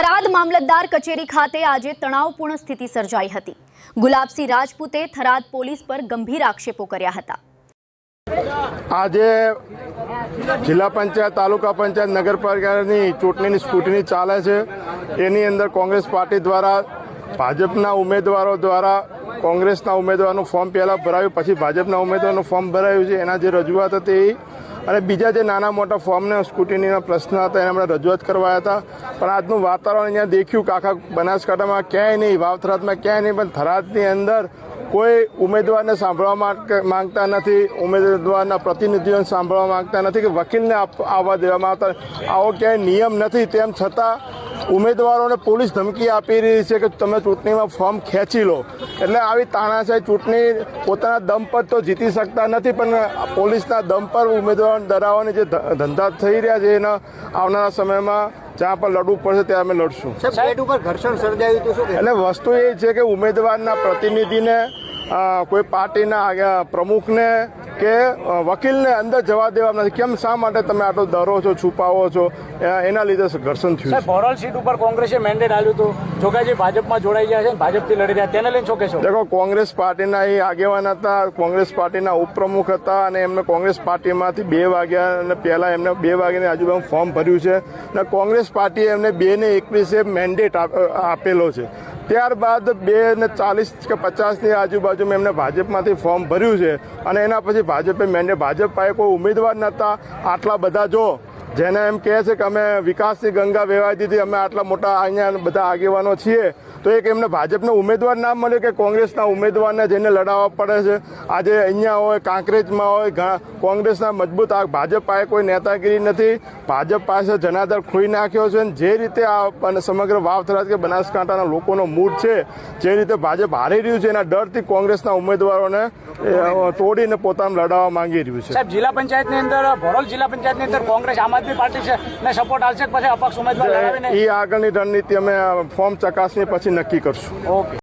થરાદ મામલતદાર કચેરી ખાતે આજે તણાવપૂર્ણ સ્થિતિ સર્જાઈ હતી। ગુલાબસિંહ રાજપૂતે થરાદ પોલીસ પર ગંભીર આક્ષેપો કર્યા હતા। આજે જિલ્લા પંચાયત, તાલુકા પંચાયત, નગરપાલિકાની ચૂંટણીની સ્કૂટની ચાલે છે। એની અંદર કોંગ્રેસ પાર્ટી દ્વારા ભાજપના ઉમેદવારો દ્વારા કોંગ્રેસના ઉમેદવારનું ફોર્મ પહેલાં ભરાયું, પછી ભાજપના ઉમેદવારનું ફોર્મ ભરાયું છે। એના જે રજૂઆત હતી અને બીજા જે નાના મોટા ફોર્મને સ્કૂટીનીના પ્રશ્ન હતા એને આપણે રજૂઆત કરવા હતા। પણ આજનું વાતાવરણ અહીંયા દેખ્યું કે આખા બનાસકાંઠામાં ક્યાંય નહીં, વાવ-થરાદમાં ક્યાંય નહીં, પણ થરાદની અંદર કોઈ ઉમેદવારને સાંભળવા માંગતા નથી, ઉમેદવારના પ્રતિનિધિઓને સાંભળવા માંગતા નથી કે વકીલને આવવા દેવામાં આવતા। આવો ક્યાંય નિયમ નથી, તેમ છતાં ઉમેદવારોને પોલીસ ધમકી આપી રહી છે કે તમે ચૂંટણીમાં ફોર્મ ખેંચી લો। એટલે આવી તાનાશાહી ચૂંટણી પોતાના દમ પર તો જીતી શકતા નથી, પણ પોલીસના દમ પર ઉમેદવારોને ડરાવવાની જે ધંધા થઈ રહ્યા છે એના આવનારા સમયમાં જ્યાં પણ લડવું પડશે ત્યાં અમે લડશું। ઘર્ષણ સર્જાયું તો શું? એટલે વસ્તુ એ છે કે ઉમેદવારના પ્રતિનિધિને, કોઈ પાર્ટીના પ્રમુખને કે વકીલને અંદર જવા દેવા નથી। કેમ, શા માટે તમે આટલો ડરો છો, છુપાવો છો? એના લીધે ઘર્ષણ થયું છે। બોરલ સીટ ઉપર કોંગ્રેસે મેન્ડેટ આપ્યું હતું, જોગાજી ભાજપમાં જોડાઈ ગયા છે, ભાજપથી લડી રહ્યા, તેને લઈને શું કહેશો? દેખો, કોંગ્રેસ પાર્ટીના એ આગેવાન હતા, કોંગ્રેસ પાર્ટીના ઉપપ્રમુખ હતા અને એમને કોંગ્રેસ પાર્ટીમાંથી 2 વાગ્યા અને પહેલાં એમને 2 વાગ્યાની આજુબાજુ ફોર્મ ભર્યું છે અને કોંગ્રેસ પાર્ટીએ એમને 2:21 મેન્ડેટ આપેલો છે। ત્યારબાદ 2:40 કે 50ની આજુબાજુમાં એમને ભાજપમાંથી ફોર્મ ભર્યું છે અને એના પછી ભાજપે મેન્ડેટ, ભાજપ પાસે કોઈ ઉમેદવાર નહોતા। આટલા બધા જો જેને એમ કહે છે કે અમે વિકાસની ગંગા વહેવાઈ દીધી, અમે આટલા મોટા અહીંયા બધા આગેવાનો છીએ, તો એક એમને ભાજપનો ઉમેદવાર ના મળ્યો કે કોંગ્રેસના ઉમેદવારને જેને લડાવવા પડે છે। આજે અહીંયા હોય, કાંકરેજમાં હોય, કોંગ્રેસના મજબૂત, ભાજપ પાસે કોઈ નેતાગીરી નથી, ભાજપ પાસે જનાદર ખોઈ નાખ્યો છે। જે રીતે આ સમગ્ર વાવ-થરાદ કે બનાસકાંઠાના લોકોનો મૂડ છે, જે રીતે ભાજપ હારી રહ્યું છે, એના ડરથી કોંગ્રેસના ઉમેદવારોને તોડીને પોતાને લડાવવા માંગી રહ્યું છે। સાહેબ, જિલ્લા પંચાયતની અંદર, ભોરલ જિલ્લા પંચાયતની અંદર કોંગ્રેસ આમ આદમી પાર્ટી છે ને સપોર્ટ આવશે, પછી અપક્ષ ઉમેદવાર લડાવીને એ આગળની રણનીતિ અમે ફોર્મ ચકાસણી પછી નક્કી કરશું। ઓકે।